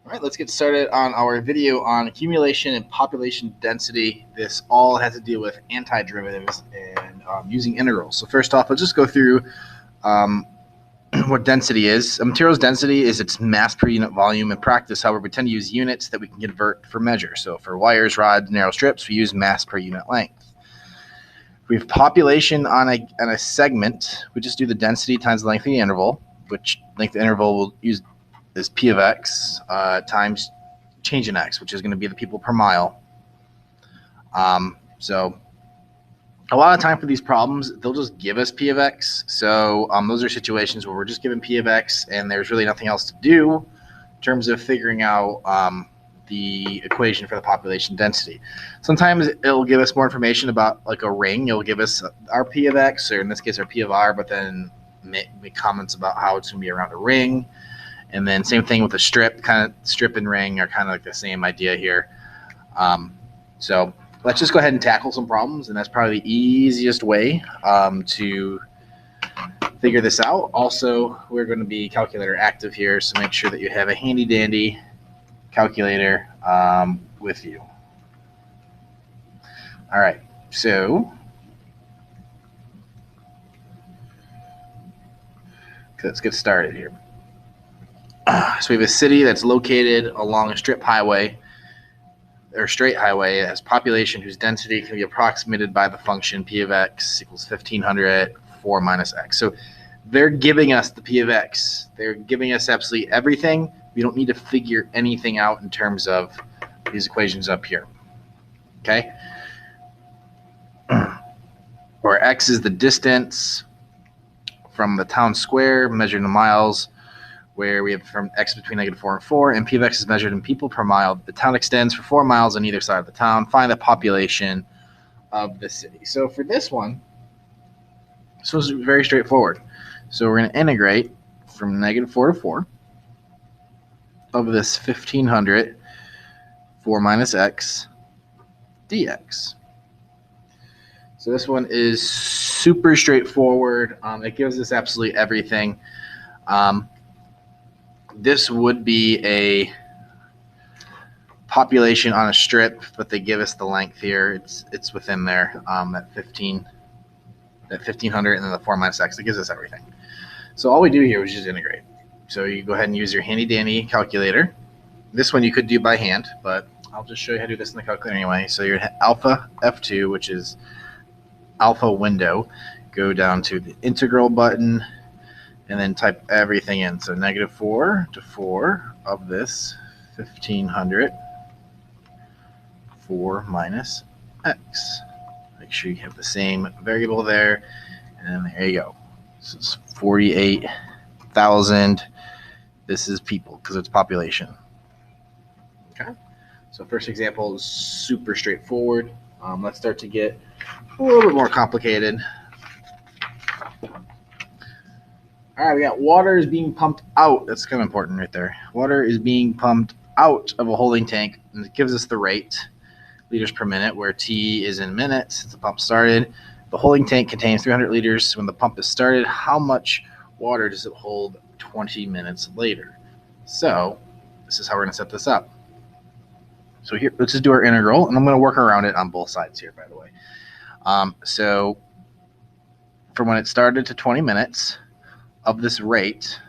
All right, let's get started on our video on accumulation and population density. This all has to do with antiderivatives and using integrals. So first off, let's just go through what density is. A material's density is its mass per unit volume. In practice, however, we tend to use units that we can convert for measure. So for wires, rods, narrow strips, we use mass per unit length. If we have population on a segment, we just do the density times the length of the interval, which length of the interval we'll use is P of X times change in X, which is going to be the people per mile. So a lot of time for these problems, they'll just give us P of X. So those are situations where we're just given P of X and there's really nothing else to do in terms of figuring out the equation for the population density. Sometimes it'll give us more information about like a ring. It'll give us our P of X, or in this case our P of R, but then make comments about how it's going to be around a ring. And then same thing with a strip, kind of strip and ring are kind of like the same idea here. So let's just go ahead and tackle some problems, and that's probably the easiest way to figure this out. Also, we're going to be calculator active here, so make sure that you have a handy dandy calculator with you. All right, so let's get started here. So we have a city that's located along a strip highway or straight highway. It has population whose density can be approximated by the function P of X equals 1500 4 minus X. So they're giving us the P of X. They're giving us absolutely everything. We don't need to figure anything out in terms of these equations up here. Okay? Where X is the distance from the town square measured in miles, where we have from X between -4 and 4, and P of X is measured in people per mile. The town extends for 4 miles on either side of the town. Find the population of the city. So for this one, this was very straightforward. So we're going to integrate from -4 to 4 of this 1500 4 minus X dx. So this one is super straightforward. It gives us absolutely everything. This would be a population on a strip, but they give us the length here. It's within there, that 1500 and then the 4 minus X. It gives us everything. So all we do here is just integrate. So you go ahead and use your handy dandy calculator. This one you could do by hand, but I'll just show you how to do this in the calculator anyway. So your alpha F2, which is alpha window, go down to the integral button, and then type everything in. So -4 to 4 of this 1500 4 minus X. Make sure you have the same variable there, and there you go. So it's 48,000. This is people because it's population. Okay. So first example is super straightforward. Let's start to get a little bit more complicated. All right, we got water is being pumped out. That's kind of important right there. Water is being pumped out of a holding tank, and it gives us the rate, liters per minute, where T is in minutes since the pump started. The holding tank contains 300 liters when the pump is started. How much water does it hold 20 minutes later? So this is how we're going to set this up. So here, let's just do our integral, and I'm going to work around it on both sides here, by the way. So from when it started to 20 minutes, of this rate,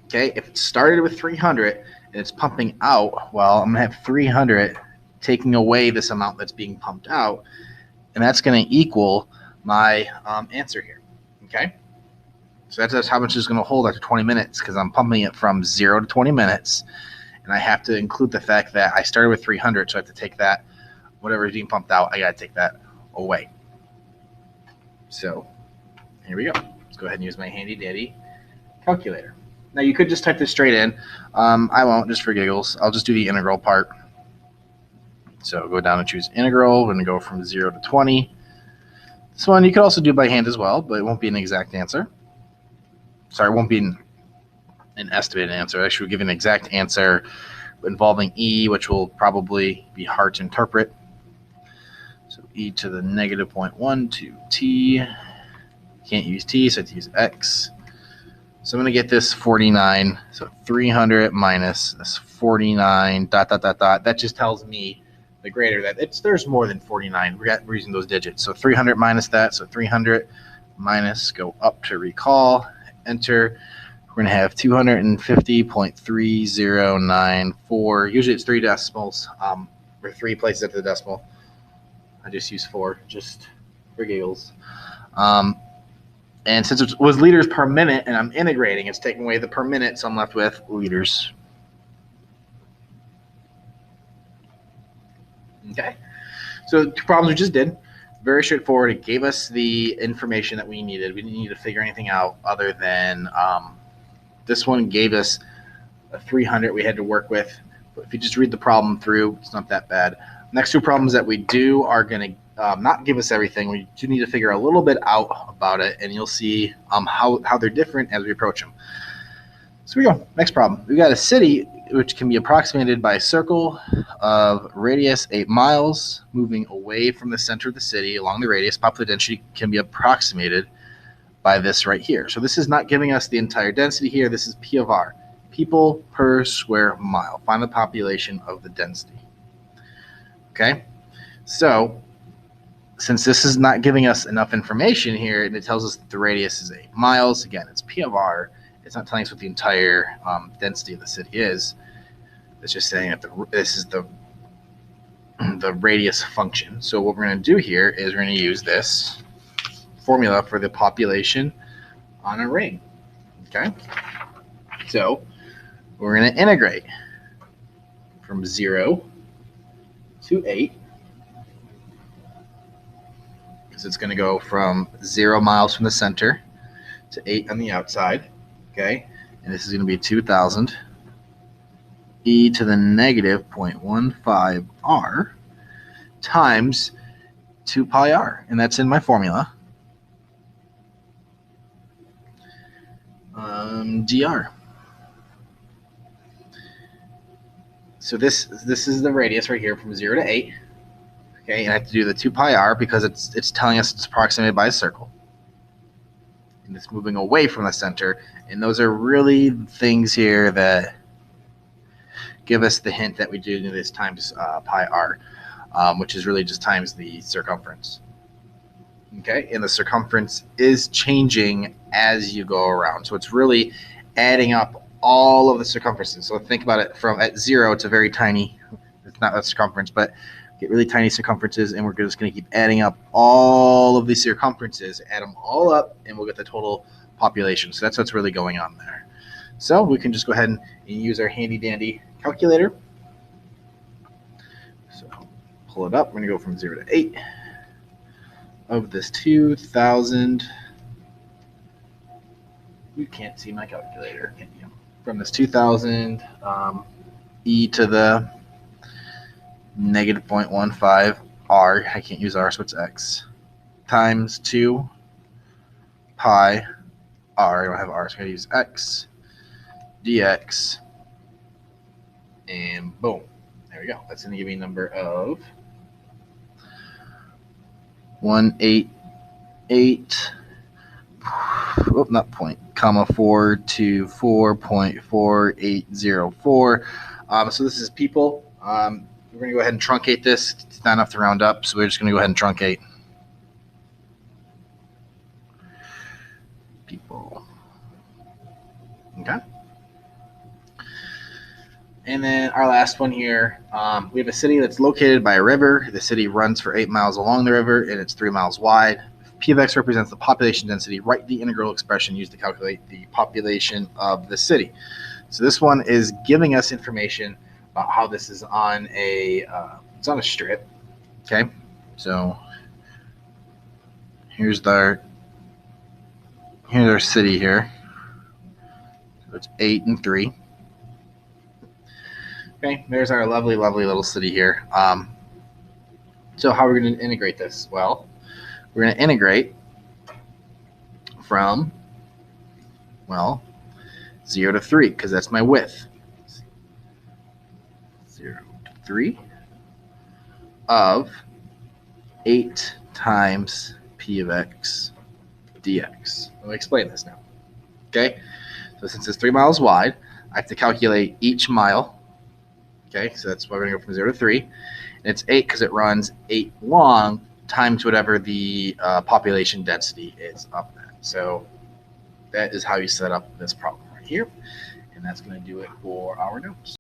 okay, if it started with 300 and it's pumping out, well, I'm going to have 300 taking away this amount that's being pumped out, and that's going to equal my answer here, okay? So that's how much it's going to hold after 20 minutes because I'm pumping it from 0 to 20 minutes, and I have to include the fact that I started with 300, so I have to take that, whatever is being pumped out, I got to take that away. So here we go. Let's go ahead and use my handy dandy calculator. Now you could just type this straight in. I won't, just for giggles. I'll just do the integral part. So go down and choose integral. We're going to go from 0 to 20. This one you could also do by hand as well, but it won't be an exact answer. Sorry, it won't be an estimated answer. Actually, we'll give an exact answer involving E, which will probably be hard to interpret. So e to the -0.12t Can't use t, so I have to use x. So I'm going to get this 49. So 300 minus this 49, dot, dot, dot, dot. That just tells me the greater that there's more than 49. We're using those digits. So 300 minus that. So 300 minus, go up to recall, enter. We're going to have 250.3094. Usually it's 3 decimals, or 3 places after the decimal. I just use 4, just for giggles. And since it was liters per minute and I'm integrating, it's taking away the per minute, so I'm left with liters. Okay, so the 2 problems we just did, very straightforward. It gave us the information that we needed. We didn't need to figure anything out other than this one gave us a 300 we had to work with. But if you just read the problem through, it's not that bad. Next 2 problems that we do are going to not give us everything. We do need to figure a little bit out about it, and you'll see how they're different as we approach them. So we go. Next problem. We got a city which can be approximated by a circle of radius 8 miles, moving away from the center of the city along the radius. Popular density can be approximated by this right here. So this is not giving us the entire density here. This is P of R, people per square mile. Find the population of the density. Okay, so since this is not giving us enough information here, and it tells us that the radius is 8 miles, again, it's P of R. It's not telling us what the entire density of the city is. It's just saying that this is the radius function. So what we're going to do here is we're going to use this formula for the population on a ring. Okay, so we're going to integrate from 0 to 8. Because it's going to go from 0 miles from the center to 8 on the outside. Okay, and this is going to be 2,000 e to the negative 0.15 r times 2 pi r, and that's in my formula. dr. So this is the radius right here from 0 to 8. Okay, and I have to do the 2 pi r because it's telling us it's approximated by a circle. And it's moving away from the center. And those are really things here that give us the hint that we do this times pi r, which is really just times the circumference. Okay, and the circumference is changing as you go around. So it's really adding up all of the circumferences. So think about it from at 0, it's a very tiny, it's not that circumference, but get really tiny circumferences, and we're just going to keep adding up all of these circumferences, add them all up, and we'll get the total population. So that's what's really going on there. So we can just go ahead and use our handy dandy calculator. So pull it up. We're going to go from 0 to 8 of this 2,000. You can't see my calculator, can you? From this 2,000 e to the negative 0.15 r, I can't use r, so it's x, times 2 pi r, I don't have r, so I'm going to use x, dx, and boom, there we go. That's going to give me a number of 188, oh, not point, comma 424.4804. So this is people. We're going to go ahead and truncate this. It's not enough to round up, so we're just going to go ahead and truncate. People. Okay. And then our last one here, we have a city that's located by a river. The city runs for 8 miles along the river, and it's 3 miles wide. P of x represents the population density. Write the integral expression used to calculate the population of the city. So this one is giving us information about how this is on a it's on a strip. Okay, so here's our city here. So it's 8 and 3. Okay, there's our lovely, lovely little city here. So how are we going to integrate this? Well, we're going to integrate from, 0 to 3, because that's my width. 0 to 3 of 8 times P of x dx. Let me explain this now. Okay, so since it's 3 miles wide, I have to calculate each mile. Okay, so that's why we're going to go from 0 to 3. And it's 8 because it runs 8 long times whatever the population density is of that. So that is how you set up this problem right here. And that's going to do it for our notes.